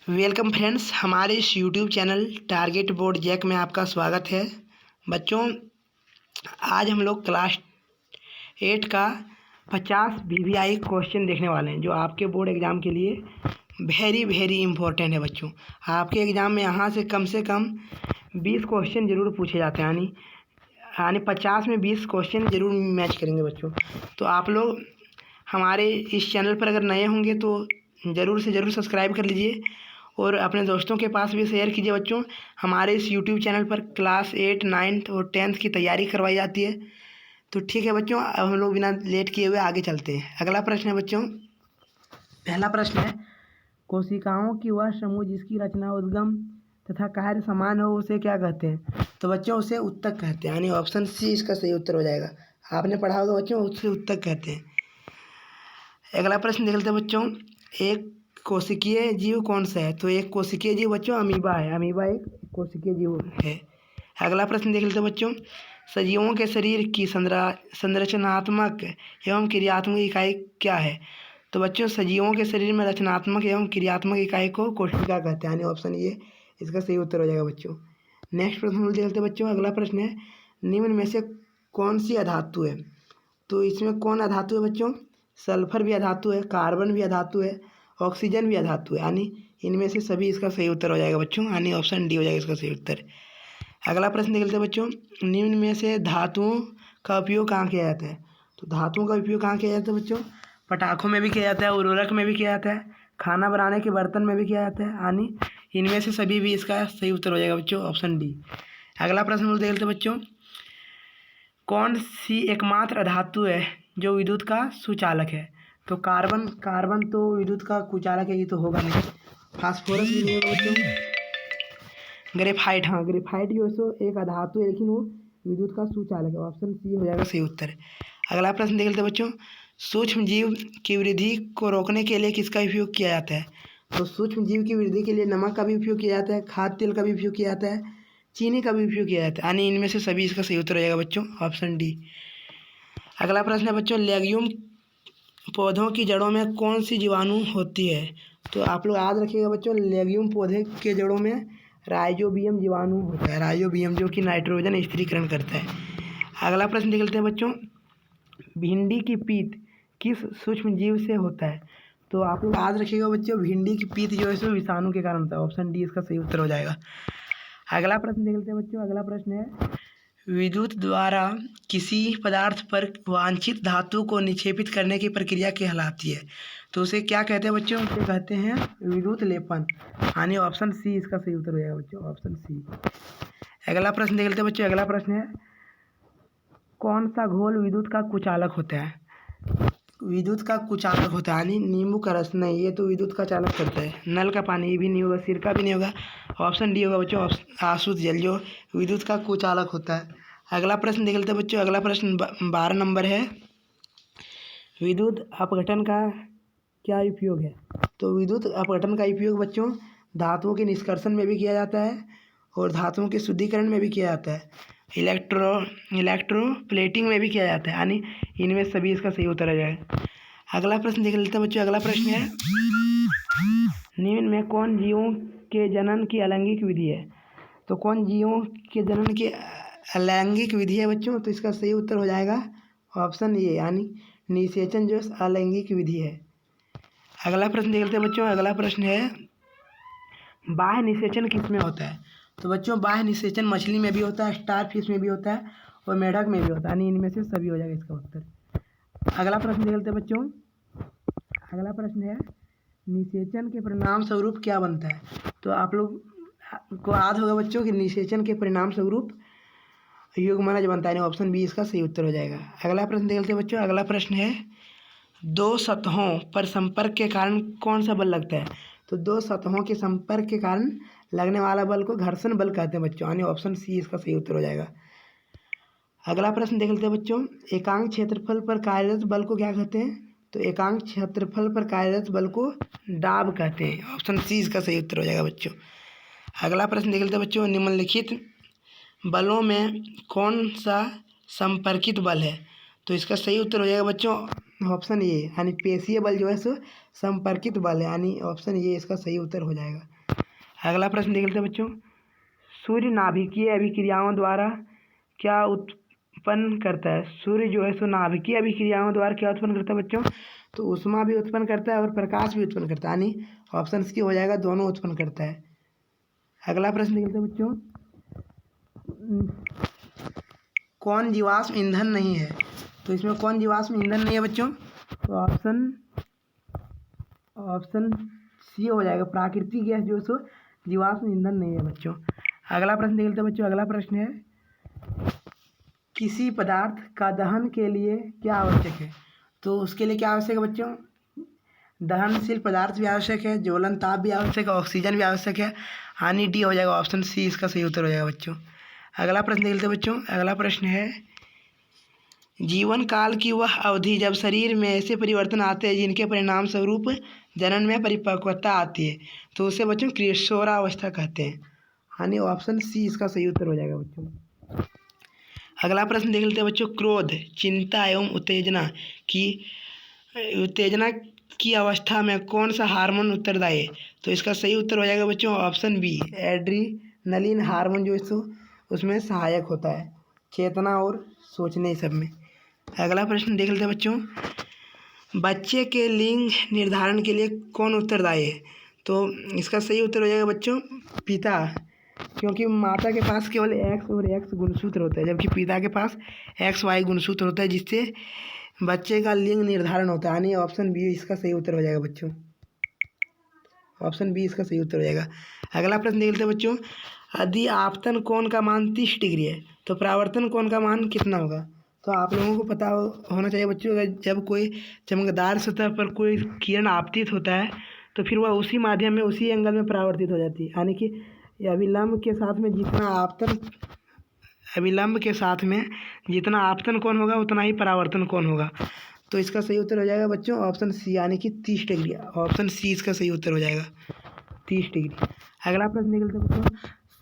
Welcome friends, हमारे इस YouTube channel target board jack में आपका स्वागत है। बच्चों, आज हम लोग क्लास 8 का 50 वीवीआई क्वेश्चन देखने वाले हैं, जो आपके बोर्ड एग्ज़ाम के लिए वेरी इंपॉर्टेंट है। बच्चों, आपके एग्ज़ाम में यहाँ से कम 20 क्वेश्चन ज़रूर पूछे जाते हैं, यानी 50 में 20 क्वेश्चन ज़रूर मैच करेंगे। बच्चों, तो आप लोग हमारे इस चैनल पर अगर नए होंगे तो ज़रूर से ज़रूर सब्सक्राइब कर लीजिए और अपने दोस्तों के पास भी शेयर कीजिए। बच्चों, हमारे इस यूट्यूब चैनल पर क्लास 8, 9 और 10 की तैयारी करवाई जाती है। तो ठीक है बच्चों, अब हम लोग बिना लेट किए हुए आगे चलते हैं। अगला प्रश्न है बच्चों, पहला प्रश्न है, कोशिकाओं की वह समूह जिसकी रचना उद्गम तथा कार्य समान हो उसे क्या कहते हैं? तो बच्चों, उसे उत्तक कहते हैं, यानी ऑप्शन सी इसका सही उत्तर हो जाएगा। आपने पढ़ा होगा बच्चों, उसे उत्तक कहते हैं। अगला प्रश्न देख लेते हैं बच्चों, एक कोशिकीय जीव कौन सा है? तो एक कोशिकीय जीव बच्चों अमीबा है। अमीबा एक कोशिकीय जीव है। अगला प्रश्न देख लेते हैं बच्चों, सजीवों के शरीर की संरचनात्मक एवं क्रियात्मक इकाई क्या है? तो बच्चों, सजीवों के शरीर में रचनात्मक एवं क्रियात्मक इकाई को कोशिका कहते हैं, यानी ऑप्शन ये इसका सही उत्तर हो जाएगा। बच्चों, नेक्स्ट प्रश्न हम देख लेते हैं बच्चों। अगला प्रश्न है, निम्न में से कौन सी अधातु है? तो इसमें कौन अधातु है बच्चों? सल्फर भी अधातु है, कार्बन भी अधातु है, ऑक्सीजन भी अधातु है, यानी इनमें से सभी इसका सही उत्तर हो जाएगा बच्चों, यानी ऑप्शन डी हो जाएगा इसका सही उत्तर। अगला प्रश्न देख लेते हैं बच्चों, निम्न में से धातुओं का उपयोग कहाँ किया जाता है? तो धातुओं का उपयोग कहाँ किया जाता है बच्चों? पटाखों में भी किया जाता है, उर्वरक में भी किया जाता है, खाना बनाने के बर्तन में भी किया जाता है, यानी इनमें से सभी भी इसका सही उत्तर हो जाएगा बच्चों, ऑप्शन डी। अगला प्रश्न हम देख लेते हैं बच्चों, कौन सी एकमात्र अधातु है जो विद्युत का सुचालक है? तो कार्बन तो विद्युत का कुचालक है, ये तो होगा नहीं। फास्फोरस भी नहीं होगा बच्चों। ग्रेफाइट, हाँ, ग्रेफाइट जो है सो एक अधातु है, लेकिन वो विद्युत का सुचालक है, ऑप्शन सी हो जाएगा सही उत्तर। अगला प्रश्न देख लेते हैं बच्चों, सूक्ष्म जीव की वृद्धि को रोकने के लिए किसका उपयोग किया जाता है? तो सूक्ष्म जीव की वृद्धि के लिए नमक का भी उपयोग किया जाता है, खाद्य तेल का भी उपयोग किया जाता है, चीनी का भी उपयोग किया जाता है, यानी इनमें से सभी इसका सही उत्तर हो जाएगा बच्चों, ऑप्शन डी। अगला प्रश्न है बच्चों, लेग्यूम पौधों की जड़ों में कौन सी जीवाणु होती है? तो आप लोग याद रखिएगा बच्चों, लेग्यूम पौधे के जड़ों में राइजोबियम जीवाणु होता है, राइजोबियम, जो कि नाइट्रोजन स्थिरीकरण करता है। अगला प्रश्न देख लेते हैं बच्चों, भिंडी की पीत किस सूक्ष्म जीव से होता है? तो आप लोग याद रखिएगा बच्चों, भिंडी की पीत जो है सो विषाणु के कारण होता है, ऑप्शन डी इसका सही उत्तर हो जाएगा। अगला प्रश्न देख लेते हैं बच्चों। अगला प्रश्न है, विद्युत द्वारा किसी पदार्थ पर वांछित धातु को निक्षेपित करने की प्रक्रिया कहलाती है? तो उसे क्या कहते हैं बच्चों? उसे कहते हैं विद्युत लेपन, यानी ऑप्शन सी इसका सही उत्तर हो जाएगा बच्चों, ऑप्शन सी। अगला प्रश्न देख लेते हैं बच्चों। अगला प्रश्न है, कौन सा घोल विद्युत का कुचालक होता है? विद्युत का कुचालक होता है, यानी नींबू का रस नहीं, ये तो विद्युत का चालक करता है। नल का पानी, ये भी नहीं होगा, सिरका भी नहीं होगा, ऑप्शन डी होगा बच्चों, आसुत जल, जो विद्युत का कुचालक होता है। अगला प्रश्न देख लेते हैं बच्चों। अगला प्रश्न 12 नंबर है, विद्युत अपघटन का क्या उपयोग है? तो विद्युत अपघटन का उपयोग बच्चों धातुओं के निष्कर्षण में भी किया जाता है और धातुओं के शुद्धिकरण में भी किया जाता है, इलेक्ट्रोप्लेटिंग में भी किया जाता है, यानी इनमें सभी इसका सही उत्तर आ जाएगा। अगला प्रश्न देख लेते हैं बच्चों। अगला प्रश्न है, निम्न में कौन जीवों के जनन की अलैंगिक विधि है? तो कौन जीवों के जनन की अलैंगिक विधि है बच्चों? तो इसका सही उत्तर हो जाएगा ऑप्शन ए, यानी निषेचन जो अलैंगिक विधि है। अगला प्रश्न देख लेते हैं बच्चों। अगला प्रश्न है, बाह्य निषेचन किस में होता है? तो बच्चों, बाह्य निषेचन मछली में भी होता है, स्टार फिश में भी होता है और मेढक में भी होता है, यानी इनमें से सभी हो जाएगा इसका उत्तर। अगला प्रश्न देख लेते हैं बच्चों। अगला प्रश्न है, निषेचन के परिणाम स्वरूप क्या बनता है? तो आप लोग को याद होगा बच्चों कि निषेचन के परिणाम स्वरूप युग्मनज बनता है, ऑप्शन बी इसका सही उत्तर हो जाएगा। अगला प्रश्न देख लेते हैं बच्चों। अगला प्रश्न है, दो सतहों पर संपर्क के कारण कौन सा बल लगता है? तो दो सतहों के संपर्क के कारण लगने वाला बल को घर्षण बल कहते हैं बच्चों, यानी ऑप्शन सी इसका सही उत्तर हो जाएगा। अगला प्रश्न देख लेते हैं बच्चों, एकांक क्षेत्रफल पर कार्यरत बल को क्या कहते हैं? तो एकांक क्षेत्रफल पर कार्यरत बल को दाब कहते हैं, ऑप्शन सी इसका सही उत्तर हो जाएगा बच्चों। अगला प्रश्न देख लेते हैं बच्चों, निम्नलिखित बलों में कौन सा संपर्कित बल है? तो इसका सही उत्तर हो जाएगा बच्चों ऑप्शन ए, यानी पेशीय बल जो है सो संपर्कित बल है, यानी ऑप्शन ए इसका सही उत्तर हो जाएगा। अगला प्रश्न देख लेते हैं बच्चों, सूर्य नाभिकीय अभिक्रियाओं द्वारा क्या उत्पन्न करता है? सूर्य जो है सो नाभिकीय अभिक्रियाओं द्वारा क्या उत्पन्न करता है बच्चों? तो ऊष्मा भी उत्पन्न करता है और प्रकाश भी उत्पन्न करता है, यानी ऑप्शन सी हो जाएगा, दोनों उत्पन्न करता है। अगला प्रश्न देख लेते हैं बच्चों, कौन जीवाश्म ईंधन नहीं है? तो इसमें कौन जीवाश्म ईंधन नहीं है बच्चों? तो ऑप्शन सी हो जाएगा, प्राकृतिक गैस जो सो जीवाश्म ईंधन नहीं है बच्चों। अगला प्रश्न देख लेते हैं बच्चों। अगला प्रश्न है, किसी पदार्थ का दहन के लिए क्या आवश्यक है? तो उसके लिए क्या आवश्यक है बच्चों? दहनशील पदार्थ भी आवश्यक है, ज्वलन ताप भी आवश्यक है, ऑक्सीजन भी आवश्यक है, यानी डी हो जाएगा, ऑप्शन सी इसका सही उत्तर हो जाएगा बच्चों। अगला प्रश्न देख लेते हैं बच्चों। अगला प्रश्न है, जीवन काल की वह अवधि जब शरीर में ऐसे परिवर्तन आते हैं जिनके परिणाम स्वरूप जनन में परिपक्वता आती है, तो उसे बच्चों किशोरावस्था कहते हैं, यानी ऑप्शन सी इसका सही उत्तर हो जाएगा बच्चों। अगला प्रश्न देख लेते हैं बच्चों, क्रोध, चिंता एवं उत्तेजना की अवस्था में कौन सा हार्मोन उत्तरदायी है? तो इसका सही उत्तर हो जाएगा बच्चों ऑप्शन बी, एड्रीनलिन हार्मोन जो इसको उसमें सहायक होता है चेतना और सोचने सब में। अगला प्रश्न देख लेते हैं बच्चों, बच्चे के लिंग निर्धारण के लिए कौन उत्तरदायी है? तो इसका सही उत्तर हो जाएगा बच्चों पिता, क्योंकि माता के पास केवल एक्स और एक्स गुणसूत्र होता है, जबकि पिता के पास एक्स वाई गुणसूत्र होता है, जिससे बच्चे का लिंग निर्धारण होता है, यानी ऑप्शन बी इसका सही उत्तर हो जाएगा बच्चों, ऑप्शन बी इसका सही उत्तर हो जाएगा। अगला प्रश्न देख लेते हैं बच्चों, यदि आपतन कोण का मान 30 डिग्री है तो परावर्तन कोण का मान कितना होगा? तो आप लोगों को पता होना चाहिए बच्चों, अगर जब कोई चमकदार सतह पर कोई किरण आपतित होता है तो फिर वह उसी माध्यम में उसी एंगल में परावर्तित हो जाती है, यानी कि अभिलंब के साथ में जितना आपतन कोण होगा उतना ही परावर्तन कोण होगा। तो इसका सही उत्तर हो जाएगा बच्चों ऑप्शन सी, यानी कि 30 डिग्री, ऑप्शन सी इसका सही उत्तर हो जाएगा 30 डिग्री। अगला प्रश्न देख लेते हैं बच्चों,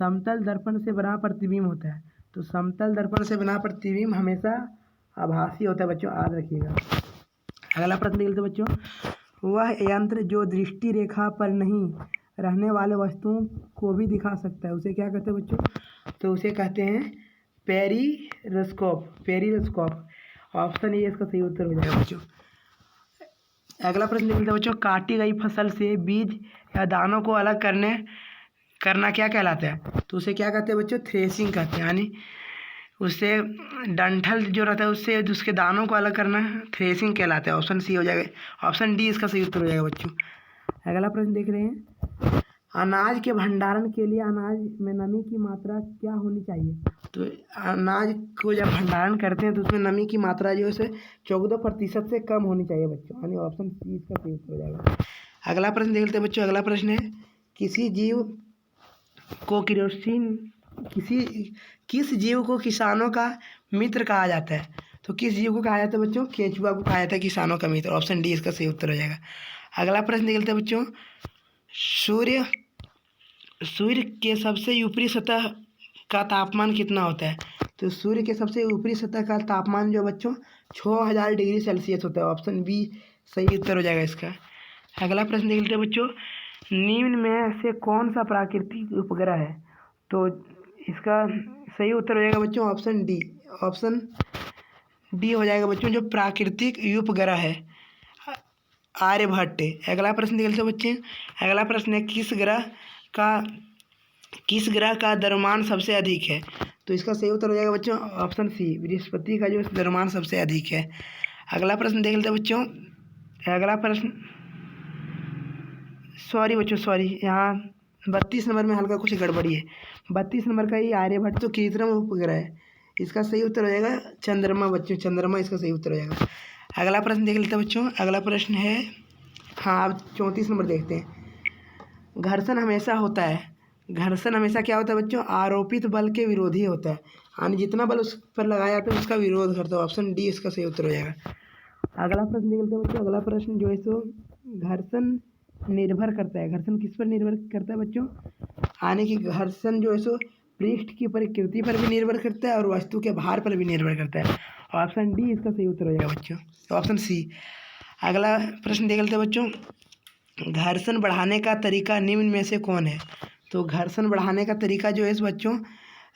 समतल दर्पण से बना प्रतिबिंब होता है, तो समतल दर्पण से बना प्रतिबिंब हमेशा आभासी होता है बच्चों, याद रखिएगा। अगला प्रश्न देख लेते हैं बच्चों, वह यंत्र जो दृष्टि रेखा पर नहीं रहने वाले वस्तुओं को भी दिखा सकता है, उसे क्या कहते हैं बच्चों? तो उसे कहते हैं पेरिस्कोप, ऑप्शन ए इसका सही उत्तर हो जाएगा बच्चों। अगला प्रश्न देख लेते हैं बच्चों, काटी गई फसल से बीज या दानों को अलग करना क्या कहलाता है? तो उसे क्या कहते हैं बच्चों? थ्रेसिंग कहते हैं, यानी उससे डंठल जो रहता है उससे उसके दानों को अलग करना थ्रेसिंग कहलाता है, ऑप्शन सी हो जाएगा, ऑप्शन डी इसका सही उत्तर हो जाएगा बच्चों। अगला प्रश्न देख रहे हैं, अनाज के भंडारण के लिए अनाज में नमी की मात्रा क्या होनी चाहिए? तो अनाज को जब भंडारण करते हैं तो उसमें नमी की मात्रा जो है 14% से कम होनी चाहिए बच्चों, यानी ऑप्शन सी इसका सही उत्तर हो जाएगा। अगला प्रश्न देख लेते हैं बच्चों। अगला प्रश्न है, किस जीव को किसानों का मित्र कहा जाता है? तो किस जीव को कहा जाता है बच्चों? केंचुआ को कहा जाता है किसानों का मित्र, ऑप्शन डी इसका सही उत्तर हो जाएगा। अगला प्रश्न देख लेते हैं बच्चों, सूर्य के सबसे ऊपरी सतह का तापमान कितना होता है? तो सूर्य के सबसे ऊपरी सतह का तापमान जो बच्चों 6000 डिग्री सेल्सियस होता है, ऑप्शन बी सही उत्तर हो जाएगा इसका। अगला प्रश्न देख लेते हैं बच्चों, निम्न में से कौन सा प्राकृतिक उपग्रह है? तो इसका सही उत्तर हो जाएगा बच्चों ऑप्शन डी हो जाएगा बच्चों, जो प्राकृतिक उपग्रह है आर्यभट्ट। अगला प्रश्न देख लेते हैं बच्चे। अगला प्रश्न है, किस ग्रह का द्रव्यमान सबसे अधिक है? तो इसका सही उत्तर हो जाएगा बच्चों ऑप्शन सी, बृहस्पति का जो द्रव्यमान सबसे अधिक है। अगला प्रश्न देख लेते हैं बच्चों। अगला प्रश्न सॉरी यहाँ 32 नंबर में हल्का कुछ गड़बड़ी है। 32 नंबर का ये आर्यभट्ट तो कृत्रिम उपग्रह है, इसका सही उत्तर हो जाएगा चंद्रमा बच्चों, चंद्रमा इसका सही उत्तर हो जाएगा। अगला प्रश्न देख लेते हैं बच्चों। अगला प्रश्न है, हाँ अब 34 नंबर देखते हैं। घर्षण हमेशा क्या होता है बच्चों? आरोपित बल के विरोधी होता है, यानी जितना बल उस पर लगाया जाता है उसका विरोध करता है, ऑप्शन डी इसका सही उत्तर हो जाएगा। अगला प्रश्न देख लेते हैं बच्चों। अगला प्रश्न जो है सो घर्षण निर्भर करता है, घर्षण किस पर निर्भर करता है बच्चों? यानी कि घर्षण जो है सो पृष्ठ की प्रकृति पर भी निर्भर करता है और वस्तु के भार पर भी निर्भर करता है, ऑप्शन डी इसका सही उत्तर हो जाएगा बच्चों, ऑप्शन सी। अगला प्रश्न देख लेते हैं बच्चों, घर्षण बढ़ाने का तरीका निम्न में से कौन है? तो घर्षण बढ़ाने का तरीका जो है बच्चों,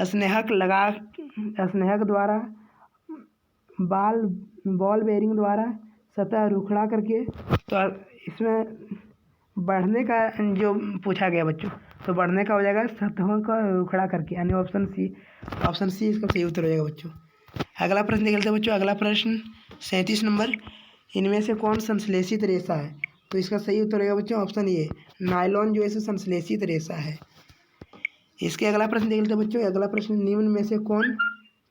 स्नेहक द्वारा, बॉल बेरिंग द्वारा, सतह रुखड़ा करके। तो इसमें बढ़ने का जो पूछा गया बच्चों, तो बढ़ने का हो जाएगा सतहों का रुखड़ा करके, यानी ऑप्शन सी इसका सही उत्तर हो जाएगा बच्चों। अगला प्रश्न देख लेते हैं बच्चों। अगला प्रश्न 37 नंबर, इनमें से कौन संश्लेषित रेशा है? तो इसका सही उत्तर होगा बच्चों ऑप्शन ए, नायलॉन जो है संश्लेषित रेशा है। इसके अगला प्रश्न देख लेते हैं बच्चों। अगला प्रश्न, निम्न में से कौन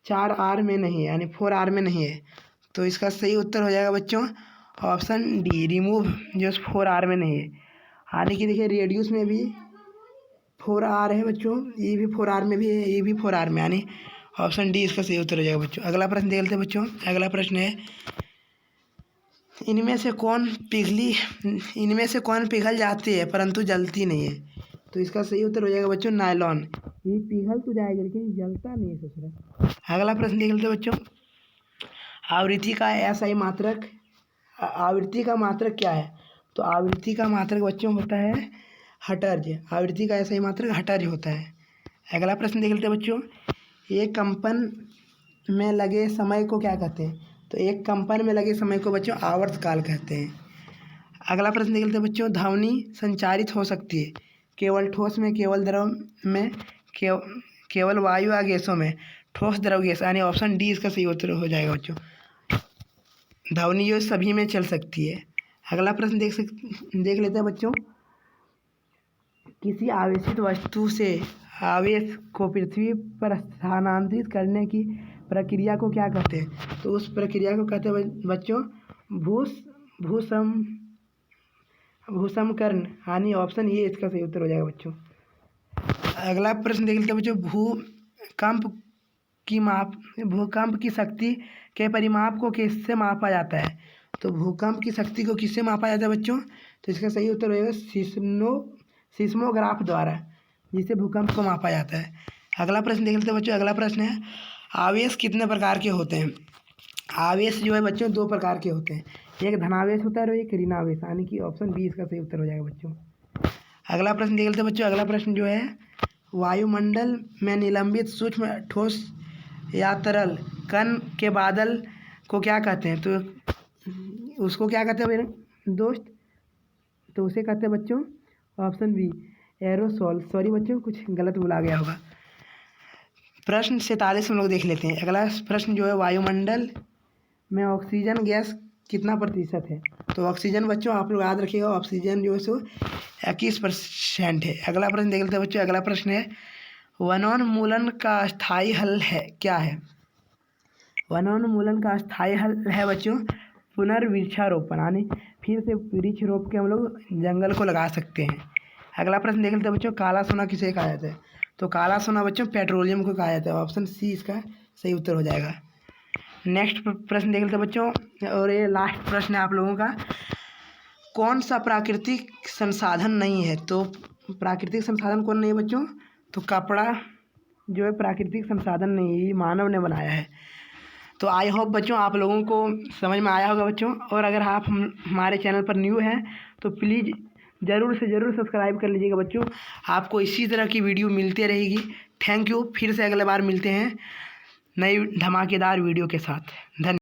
4R में नहीं है, यानी 4R में नहीं है? तो इसका सही उत्तर हो जाएगा बच्चों ऑप्शन डी, रिमूव, जो 4R में नहीं है। यानी कि देखिए रेडियस में भी 4R है बच्चों, ये भी 4R में भी है, ये भी 4R में, यानी ऑप्शन डी इसका सही उत्तर हो जाएगा बच्चों। अगला प्रश्न देख लेते हैं बच्चों। अगला प्रश्न है, इनमें से कौन पिघल जाती है परंतु जलती नहीं है? तो इसका सही उत्तर हो जाएगा बच्चों नायलॉन। ये पिघल तो जाएगा लेकिन जलता नहीं है ससुरा। अगला प्रश्न देख लेते हैं बच्चों, आवृत्ति का SI मात्रक, आवृत्ति का मात्रक क्या है? तो आवृत्ति का मात्रक बच्चों होता है हर्ट्ज। आवृत्ति का SI मात्रक हर्ट्ज होता है। अगला प्रश्न देख लेते हैं बच्चों, एक कंपन में लगे समय को क्या कहते हैं? तो एक कंपन में लगे समय को बच्चों आवर्तकाल कहते हैं। अगला प्रश्न देख लेते हैं बच्चों, ध्वनि संचारित हो सकती है केवल ठोस में, केवल द्रव में, केवल वायु या गैसों में, ठोस, द्रव, गैस, यानी ऑप्शन डी इसका सही उत्तर हो जाएगा बच्चों। ध्वनि जो सभी में चल सकती है। अगला प्रश्न देख लेते हैं बच्चों, किसी आवेशित वस्तु से आवेश को पृथ्वी पर स्थानांतरित करने की प्रक्रिया को क्या कहते हैं? तो उस प्रक्रिया को कहते हैं बच्चों भूसमकरण, यानी ऑप्शन ए इसका सही उत्तर हो जाएगा बच्चों। अगला प्रश्न देख लेते हैं बच्चों, भूकंप की शक्ति के परिमाप को किससे मापा जाता है? तो भूकंप की शक्ति को किससे मापा जाता है बच्चों? तो इसका सही उत्तर होगा सिस्मोग्राफ द्वारा, जिससे भूकंप को मापा जाता है। अगला प्रश्न देख लेते हैं बच्चों। अगला प्रश्न है, आवेश कितने प्रकार के होते हैं? आवेश जो है बच्चों 2 प्रकार के होते हैं, एक धनावेश होता है और एक ऋणावेश, यानी कि ऑप्शन बी इसका सही उत्तर हो जाएगा बच्चों। अगला प्रश्न देख लेते हैं बच्चों। अगला प्रश्न जो है, वायुमंडल में निलंबित सूक्ष्म ठोस या तरल कण के बादल को क्या कहते हैं? तो उसको क्या कहते हैं मेरे दोस्त? तो उसे कहते हैं बच्चों ऑप्शन बी, एरोसोल। सॉरी बच्चों, कुछ गलत बोला गया होगा। प्रश्न 47 हम लोग देख लेते हैं। अगला प्रश्न जो है, वायुमंडल में ऑक्सीजन गैस कितना प्रतिशत है? तो ऑक्सीजन बच्चों आप लोग याद रखिएगा, ऑक्सीजन जो है सो 21% है। अगला प्रश्न देख लेते हैं बच्चों। अगला प्रश्न है, वनोन्मूलन का स्थायी हल है क्या है? वनोन्मूलन का स्थायी हल है बच्चों पुनर्वृक्षारोपण, यानी फिर से वृक्ष रोप के हम लोग जंगल को लगा सकते हैं। अगला प्रश्न देख लेते हैं बच्चों, काला सोना किसे कहा जाता है? तो काला सोना बच्चों पेट्रोलियम को कहा जाता है, ऑप्शन सी इसका सही उत्तर हो जाएगा। नेक्स्ट प्रश्न देख लेते हैं बच्चों, और ये लास्ट प्रश्न है आप लोगों का, कौन सा प्राकृतिक संसाधन नहीं है? तो प्राकृतिक संसाधन कौन नहीं है बच्चों? तो कपड़ा जो है प्राकृतिक संसाधन नहीं है, ये मानव ने बनाया है। तो आई होप बच्चों आप लोगों को समझ में आया होगा बच्चों, और अगर आप हमारे चैनल पर न्यू हैं तो प्लीज़ ज़रूर से ज़रूर सब्सक्राइब कर लीजिएगा बच्चों, आपको इसी तरह की वीडियो मिलती रहेगी। थैंक यू, फिर से अगले बार मिलते हैं नई धमाकेदार वीडियो के साथ। धन्यवाद।